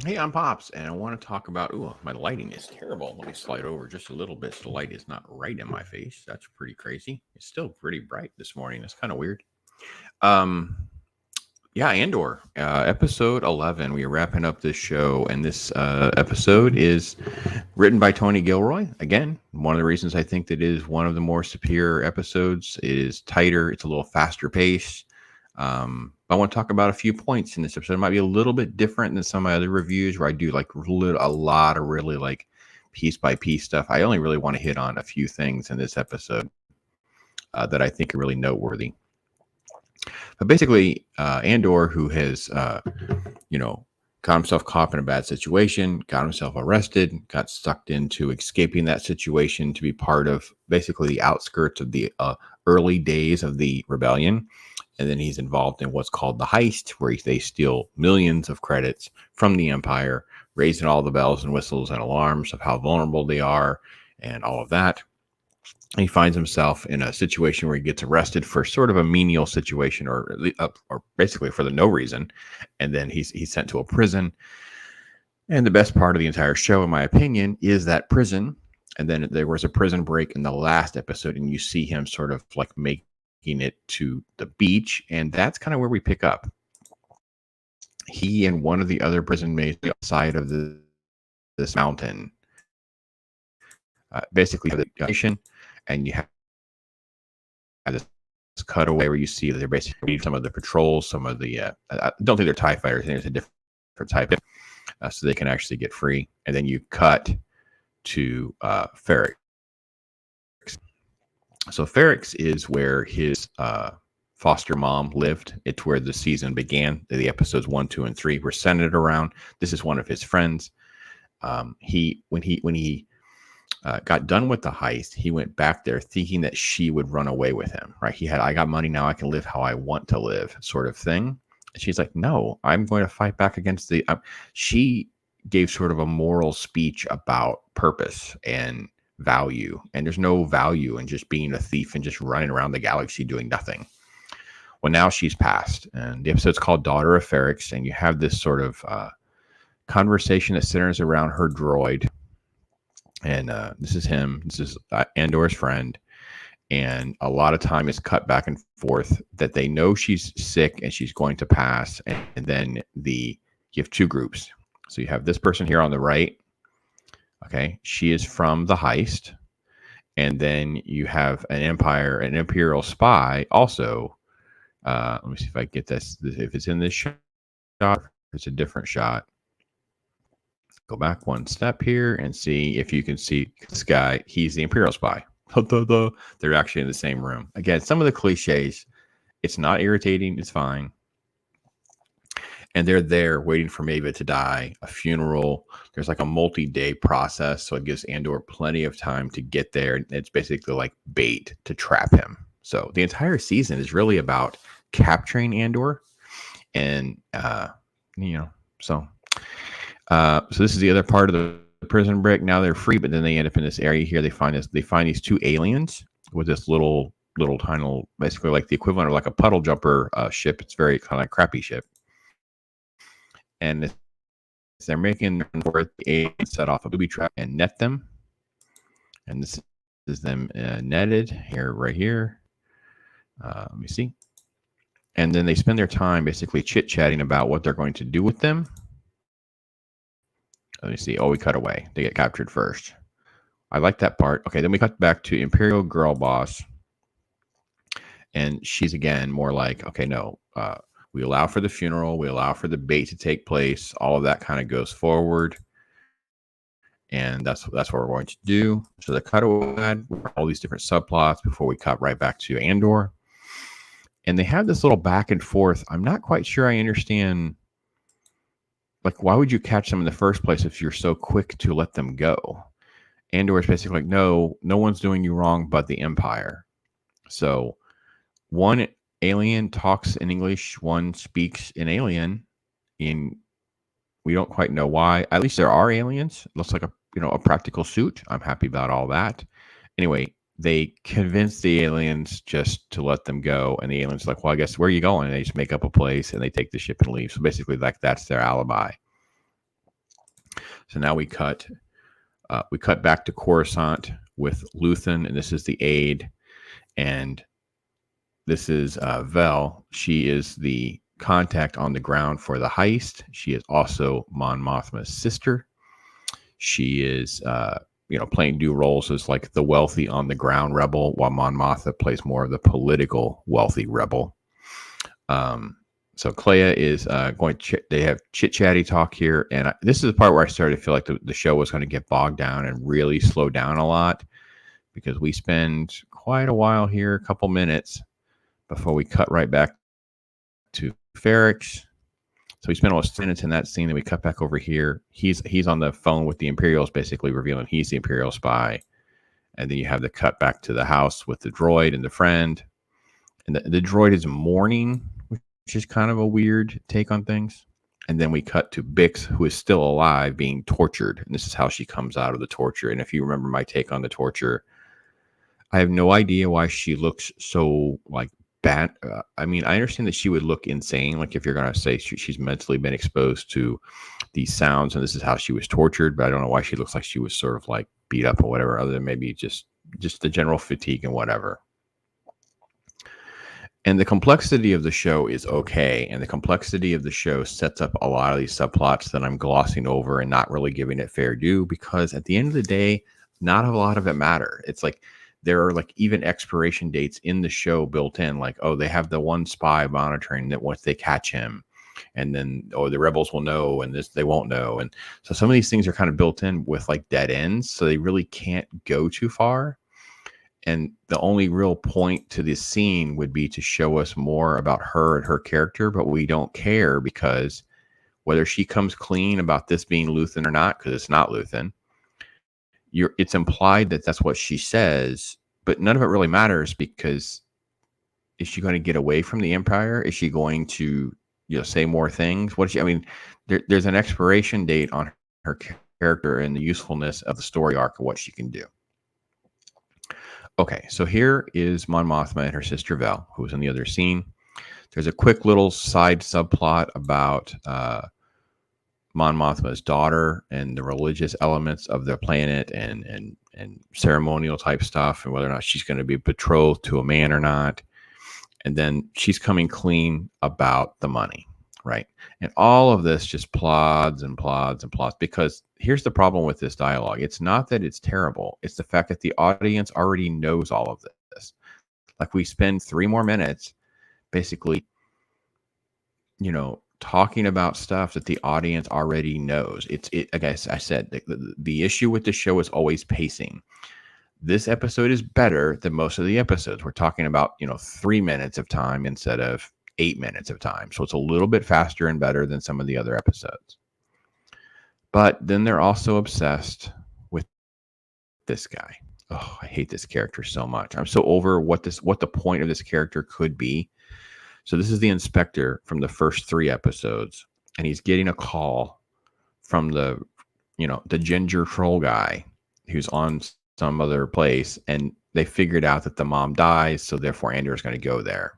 Hey, I'm Pops, and I want to talk about. Ooh, my lighting is terrible. Let me slide over just a little bit so the light is not right in my face. That's pretty crazy. It's still pretty bright this morning. It's kind of weird. Um, yeah, Andor, episode 11. We are wrapping up this show, and this episode is written by Tony Gilroy. Again, one of the reasons I think that it is one of the more superior episodes. It is tighter. It's a little faster pace. I want to talk about a few points in this episode. It might be a little bit different than some of my other reviews where I do like a lot of really like piece by piece stuff. I only really want to hit on a few things in this episode that I think are really noteworthy. But basically, Andor, who has, got himself caught in a bad situation, got himself arrested, got sucked into escaping that situation to be part of basically the outskirts of the early days of the rebellion. And then he's involved in what's called the heist, where they steal millions of credits from the Empire, raising all the bells and whistles and alarms of how vulnerable they are and all of that. He finds himself in a situation where he gets arrested for sort of a menial situation, or basically for the no reason, and then he's sent to a prison. And the best part of the entire show, in my opinion, is that prison. And then there was a prison break in the last episode, and you see him sort of like making it to the beach, and that's kind of where we pick up. He and one of the other prison mates outside of this mountain, basically the nation, and you have this cutaway where you see that they're basically some of the patrols, some of the I don't think they're TIE fighters. I think it's a different type, so they can actually get free. And then you cut to Ferrix. So Ferrix is where his foster mom lived. It's where the season began. The episodes 1, 2, and 3 were centered around. This is one of his friends. When he got done with the heist, he went back there thinking that she would run away with him. Right? He had, I got money now, I can live how I want to live, sort of thing. And she's like, no, I'm going to fight back against the. She gave sort of a moral speech about purpose and value, and there's no value in just being a thief and just running around the galaxy doing nothing. Well, now she's passed, and the episode's called Daughter of Ferrix, and you have this sort of conversation that centers around her droid. And this is him. This is Andor's friend. And a lot of time is cut back and forth that they know she's sick and she's going to pass. And then you have two groups. So you have this person here on the right. Okay. She is from the heist. And then you have an Imperial spy also. Let me see if I get this. If it's in this shot, it's a different shot. Go back one step here and see if you can see this guy. He's the Imperial spy. They're actually in the same room. Again, some of the cliches, it's not irritating. It's fine. And they're there waiting for Maeve to die, a funeral. There's like a multi-day process. So it gives Andor plenty of time to get there. It's basically like bait to trap him. So the entire season is really about capturing Andor. And, so this is the other part of the prison break. Now they're free, but then they end up in this area here. They find these two aliens with this little tiny, basically like the equivalent of like a puddle jumper ship. It's very kind of like crappy ship. And they're making the aliens set off a booby trap and net them. And this is them netted here, right here. Let me see. And then they spend their time basically chit-chatting about what they're going to do with them. Let me see. Oh, we cut away. They get captured first. I like that part. Okay, then we cut back to Imperial Girl Boss. And she's, again, more like, okay, no, we allow for the funeral. We allow for the bait to take place. All of that kind of goes forward. And that's what we're going to do. So the cutaway had all these different subplots before we cut right back to Andor. And they have this little back and forth. I'm not quite sure I understand. Like, why would you catch them in the first place if you're so quick to let them go? Andor is basically like, no one's doing you wrong but the Empire. So one alien talks in English, one speaks in alien. We don't quite know why. At least there are aliens. It looks like a practical suit. I'm happy about all that. Anyway, they convince the aliens just to let them go, and the aliens are like, well, I guess where are you going? And they just make up a place and they take the ship and leave. So basically, like, that's their alibi. So now we cut back to Coruscant with Luthen, and this is the aide, and this is Vel. She is the contact on the ground for the heist. She is also Mon Mothma's sister. She is, playing dual roles as like the wealthy on the ground rebel, while Mon Mothma plays more of the political wealthy rebel. So Clea is they have chit-chatty talk here. And this is the part where I started to feel like the show was going to get bogged down and really slow down a lot, because we spend quite a while here, a couple minutes, before we cut right back to Ferrix. So we spent almost 10 minutes in that scene, then we cut back over here. He's on the phone with the Imperials, basically revealing he's the Imperial spy. And then you have the cut back to the house with the droid and the friend. And the droid is mourning, which is kind of a weird take on things. And then we cut to Bix, who is still alive, being tortured. And this is how she comes out of the torture. And if you remember my take on the torture, I have no idea why she looks so like bad. I mean, I understand that she would look insane. Like if you're going to say she's mentally been exposed to these sounds and this is how she was tortured, but I don't know why she looks like she was sort of like beat up or whatever, other than maybe just the general fatigue and whatever. And the complexity of the show is okay. And the complexity of the show sets up a lot of these subplots that I'm glossing over and not really giving it fair due, because at the end of the day, not a lot of it matter. It's like there are like even expiration dates in the show built in, like, oh, they have the one spy monitoring that once they catch him, and then, oh, the rebels will know and this they won't know. And so some of these things are kind of built in with like dead ends. So they really can't go too far. And the only real point to this scene would be to show us more about her and her character, but we don't care, because whether she comes clean about this being Luthen or not, because it's not Luthen, it's implied that that's what she says, but none of it really matters, because is she going to get away from the Empire? Is she going to, say more things? There's an expiration date on her character and the usefulness of the story arc of what she can do. Okay, so here is Mon Mothma and her sister Vel, who was in the other scene. There's a quick little side subplot about Mon Mothma's daughter and the religious elements of their planet and ceremonial type stuff, and whether or not she's going to be betrothed to a man or not. And then she's coming clean about the money, right? And all of this just plods and plods and plods, because here's the problem with this dialogue. It's not that it's terrible. It's the fact that the audience already knows all of this. Like we spend 3 more minutes basically, talking about stuff that the audience already knows. I guess I said the issue with the show is always pacing. This episode is better than most of the episodes. We're talking about, 3 minutes of time instead of 8 minutes of time. So it's a little bit faster and better than some of the other episodes. But then they're also obsessed with this guy. Oh, I hate this character so much. I'm so over what the point of this character could be. So this is the inspector from the first 3 episodes, and he's getting a call from the ginger troll guy who's on some other place, and they figured out that the mom dies, so therefore Andor is going to go there.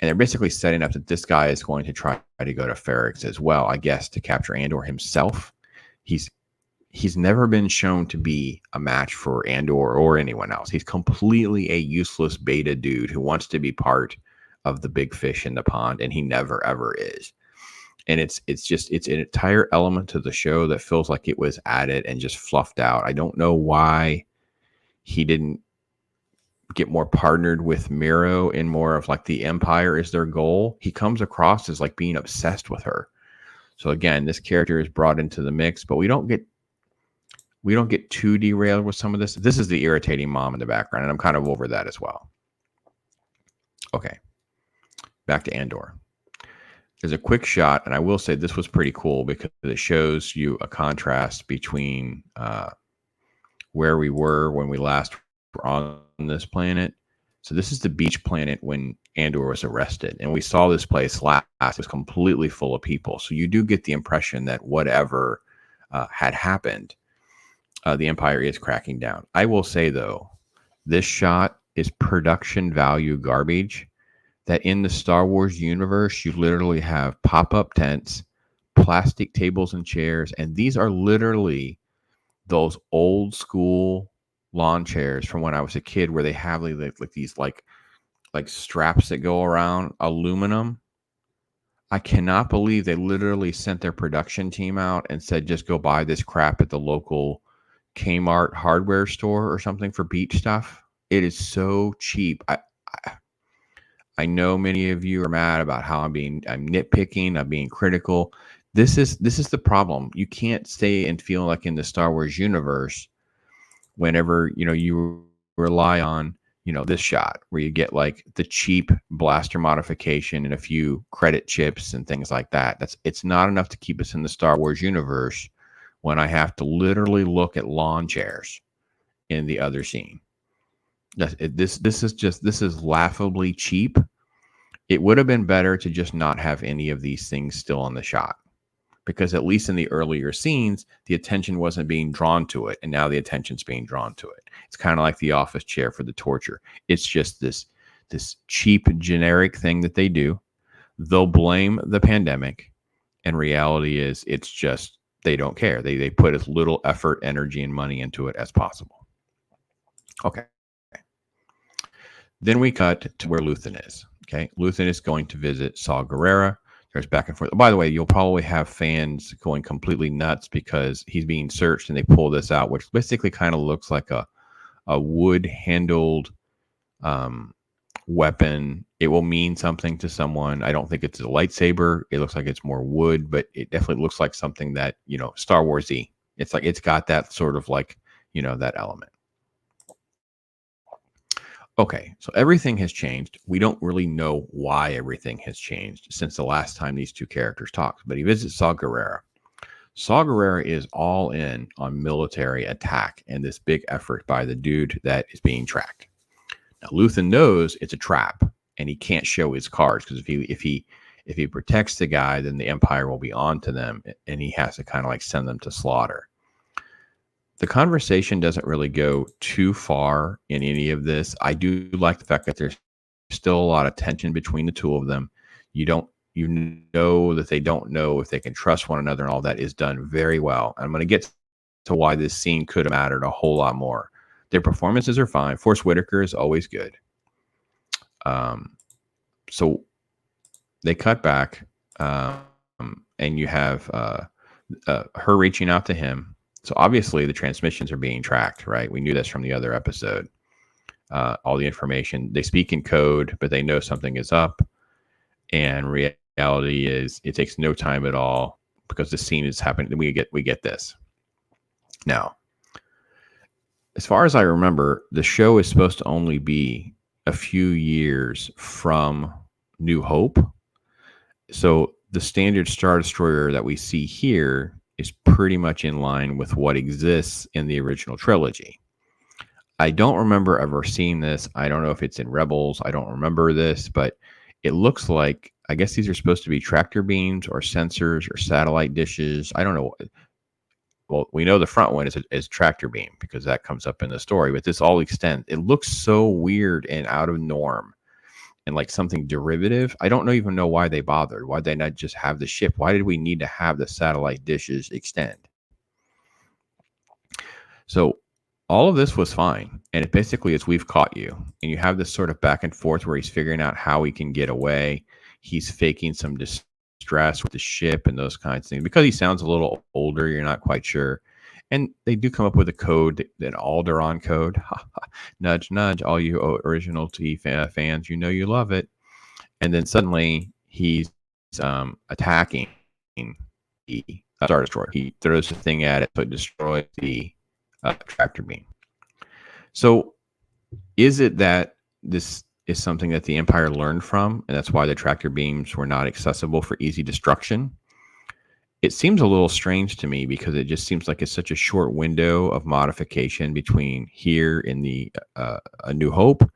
And they're basically setting up that this guy is going to try to go to Ferrix as well, I guess, to capture Andor himself. He's never been shown to be a match for Andor or anyone else. He's completely a useless beta dude who wants to be part of the big fish in the pond, and he never ever is. And it's an entire element to the show that feels like it was added and just fluffed out. I don't know why he didn't get more partnered with Miro in more of like the Empire is their goal. He comes across as like being obsessed with her. So again, this character is brought into the mix, but we don't get too derailed with some of this. This is the irritating mom in the background, and I'm kind of over that as well. Okay, back to Andor. There's a quick shot, and I will say this was pretty cool because it shows you a contrast between where we were when we last were on this planet. So this is the beach planet when Andor was arrested, and we saw this place last. It was completely full of people. So you do get the impression that whatever had happened, the Empire is cracking down. I will say, though, this shot is production value garbage. That in the Star Wars universe, you literally have pop-up tents, plastic tables and chairs, and these are literally those old school lawn chairs from when I was a kid, where they have like these like straps that go around, aluminum. I cannot believe they literally sent their production team out and said, just go buy this crap at the local Kmart hardware store or something for beach stuff. It is so cheap. I know many of you are mad about how I'm nitpicking, I'm being critical. This is the problem. You can't stay and feel like in the Star Wars universe whenever, you rely on, this shot where you get like the cheap blaster modification and a few credit chips and things like that. It's not enough to keep us in the Star Wars universe when I have to literally look at lawn chairs in the other scene. This is laughably cheap. It would have been better to just not have any of these things still on the shot, because at least in the earlier scenes, the attention wasn't being drawn to it, and now the attention's being drawn to it. It's kind of like the office chair for the torture. It's just this cheap, generic thing that they do. They'll blame the pandemic, and reality is it's just they don't care. They put as little effort, energy, and money into it as possible. Okay. Then we cut to where Luthen is. Okay, Luthen is going to visit Saw Gerrera. There's back and forth. By the way, you'll probably have fans going completely nuts because he's being searched and they pull this out, which basically kind of looks like a wood-handled weapon. It will mean something to someone. I don't think it's a lightsaber. It looks like it's more wood, but it definitely looks like something that, Star Wars-y. It's like it's got that sort of like, that element. Okay, so everything has changed. We don't really know why everything has changed since the last time these two characters talked, but he visits Saw Gerrera. Saw Gerrera is all in on military attack and this big effort by the dude that is being tracked. Now, Luthen knows it's a trap, and he can't show his cards, because if he protects the guy, then the Empire will be on to them, and he has to kind of like send them to slaughter. The conversation doesn't really go too far in any of this. I do like the fact that there's still a lot of tension between the two of them. You know that they don't know if they can trust one another, and all that is done very well. I'm going to get to why this scene could have mattered a whole lot more. Their performances are fine. Forrest Whitaker is always good. So they cut back, and you have her reaching out to him. So obviously the transmissions are being tracked, right? We knew this from the other episode. All the information, they speak in code, but they know something is up. And reality is it takes no time at all, because the scene is happening. We get this. Now, as far as I remember, the show is supposed to only be a few years from New Hope. So the standard Star Destroyer that we see here is pretty much in line with what exists in the original trilogy. I don't remember ever seeing this. I don't know if it's in Rebels. I don't remember this, but it looks like, I guess these are supposed to be tractor beams or sensors or satellite dishes. I don't know. Well, we know the front one is tractor beam, because that comes up in the story, but this all extends. It looks so weird and out of norm and like something derivative. I don't even know why they bothered. Why did they not just have the ship? Why did we need to have the satellite dishes extend? So all of this was fine. And it basically is, we've caught you. And you have this sort of back and forth where he's figuring out how he can get away. He's faking some distress with the ship and those kinds of things. Because he sounds a little older, you're not quite sure. And they do come up with a code, an Alderaan code. Nudge, nudge, all you original T fans, you love it. And then suddenly he's attacking the Star Destroyer. He throws the thing at it, so it destroys the tractor beam. So is it that this is something that the Empire learned from, and that's why the tractor beams were not accessible for easy destruction? It seems a little strange to me, because it just seems like it's such a short window of modification between here and the A New Hope.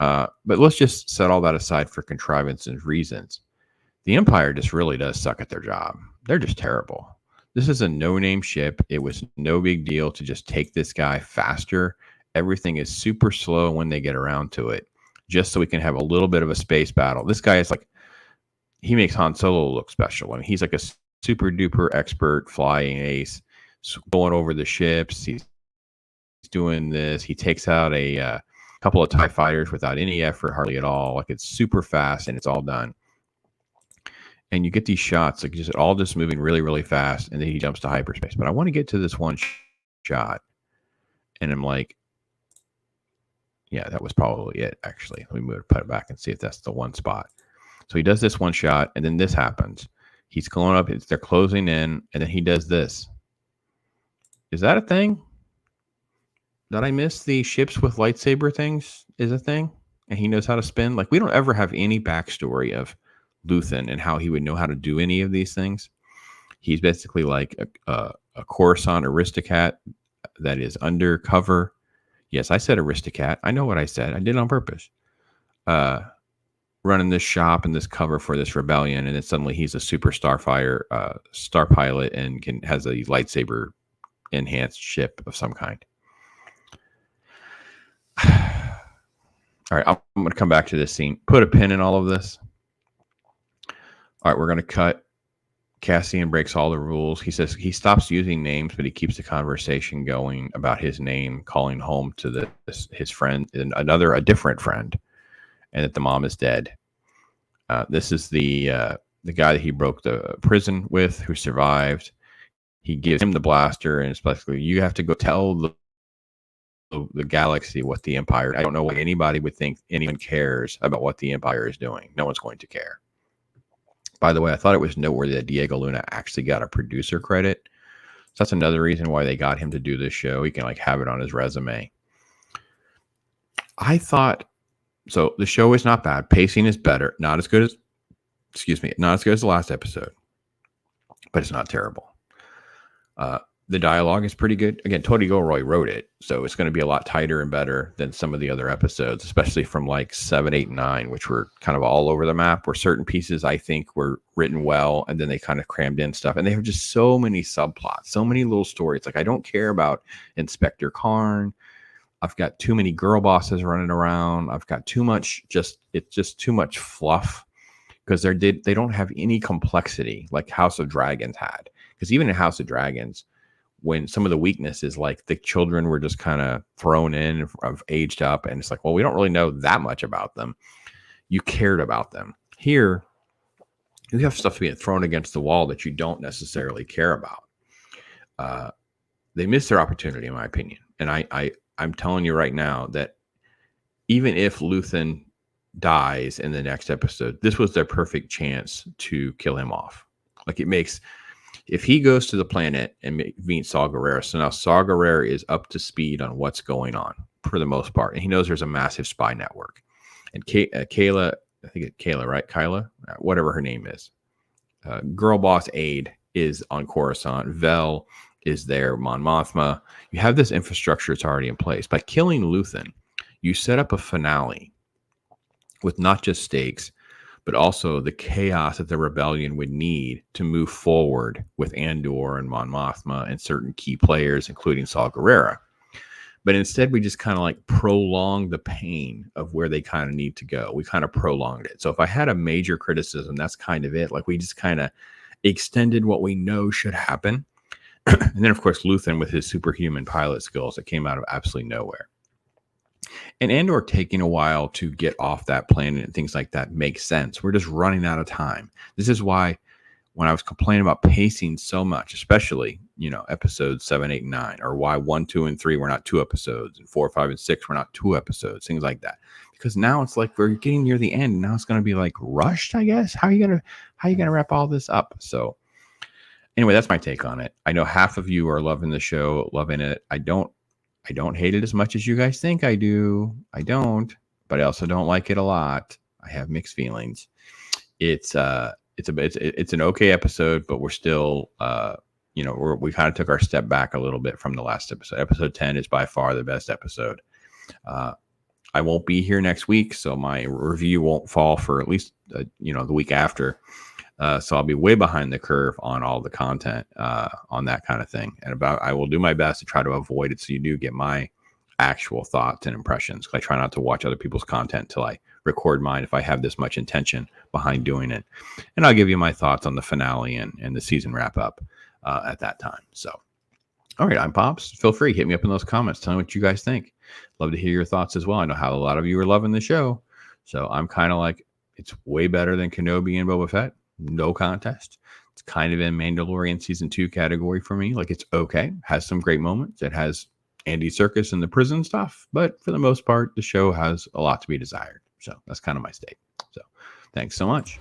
But let's just set all that aside for contrivance and reasons. The Empire just really does suck at their job. They're just terrible. This is a no-name ship. It was no big deal to just take this guy faster. Everything is super slow when they get around to it, just so we can have a little bit of a space battle. This guy is like, he makes Han Solo look special. I mean, he's like a super duper expert flying ace, going over the ships. He's doing this. He takes out a couple of TIE fighters without any effort, hardly at all. Like, it's super fast and it's all done. And you get these shots, like just all just moving really, really fast, and then he jumps to hyperspace. But I want to get to this one shot, and I'm like, yeah, that was probably it, actually. Let me put it back and see if that's the one spot. So he does this one shot, and then this happens. He's going up, they're closing in, and then he does this. Is that a thing? Did I miss the ships with lightsaber things is a thing? And he knows how to spin? Like, we don't ever have any backstory of Luthen and how he would know how to do any of these things. He's basically like a Coruscant aristocrat that is undercover. Yes, I said aristocrat. I know what I said. I did it on purpose. Running this shop and this cover for this rebellion, and then suddenly he's a super starfighter, star pilot, and has a lightsaber enhanced ship of some kind. All right, I'm going to come back to this scene. Put a pin in all of this. All right, we're going to cut. Cassian breaks all the rules. He says he stops using names, but he keeps the conversation going about his name, calling home to his friend, a different friend, and that the mom is dead. This is the guy that he broke the prison with, who survived. He gives him the blaster, and it's basically, you have to go tell the galaxy what the Empire. I don't know why anybody would think anyone cares about what the Empire is doing. No one's going to care. By the way, I thought it was noteworthy that Diego Luna actually got a producer credit. So that's another reason why they got him to do this show. He can like have it on his resume. I thought, so the show is not bad. Pacing is better. Not as good as the last episode, but it's not terrible. The dialogue is pretty good. Again, Tony Gilroy wrote it, so it's going to be a lot tighter and better than some of the other episodes, especially from like 7, 8, 9, which were kind of all over the map, where certain pieces I think were written well, and then they kind of crammed in stuff. And they have just so many subplots, so many little stories. Like, I don't care about Inspector Karn. I've got too many girl bosses running around. I've got too much, it's just too much fluff, because they don't have any complexity like House of Dragons had. Because even in House of Dragons, when some of the weaknesses, like the children were just kind of thrown in, of aged up, and it's like, well, we don't really know that much about them. You cared about them. Here, you have stuff being thrown against the wall that you don't necessarily care about. They missed their opportunity, in my opinion. And I'm telling you right now that even if Luthen dies in the next episode, this was their perfect chance to kill him off. Like, it makes... If he goes to the planet and meets Saw Gerrera, so now Saw Gerrera is up to speed on what's going on for the most part, and he knows there's a massive spy network. And Kayla, I think it's Kayla, right? Kyla, whatever her name is, girl boss aide is on Coruscant. Vel is there. Mon Mothma. You have this infrastructure that's already in place. By killing Luthen, you set up a finale with not just stakes, but also the chaos that the rebellion would need to move forward with Andor and Mon Mothma and certain key players, including Saw Gerrera. But instead, we just kind of like prolonged the pain of where they kind of need to go. We kind of prolonged it. So if I had a major criticism, that's kind of it. Like, we just kind of extended what we know should happen. And then, of course, Luthen with his superhuman pilot skills that came out of absolutely nowhere. And Andor taking a while to get off that planet and things like that makes sense. We're just running out of time. This is why when I was complaining about pacing so much, especially, episodes 7, 8, and 9, or why 1, 2, and 3 were not 2 episodes, and 4, 5, and 6 were not 2 episodes, things like that. Because now it's like we're getting near the end, and now it's going to be like rushed, I guess. How are you gonna wrap all this up? So anyway, that's my take on it. I know half of you are loving the show, loving it. I don't hate it as much as you guys think I do. I don't, but I also don't like it a lot. I have mixed feelings. It's an okay episode, but we're still, we kind of took our step back a little bit from the last episode. Episode 10 is by far the best episode. I won't be here next week, so my review won't fall for at least, the week after. So I'll be way behind the curve on all the content on that kind of thing. And I will do my best to try to avoid it, so you do get my actual thoughts and impressions. I try not to watch other people's content till I record mine if I have this much intention behind doing it. And I'll give you my thoughts on the finale and the season wrap up at that time. So, all right, I'm Pops. Feel free, hit me up in those comments. Tell me what you guys think. Love to hear your thoughts as well. I know how a lot of you are loving the show. So I'm kind of like, it's way better than Kenobi and Boba Fett. No contest. It's kind of in Mandalorian season 2 category for me. Like, it's okay. Has some great moments. It has Andy Serkis and the prison stuff. But for the most part, the show has a lot to be desired. So that's kind of my state. So thanks so much.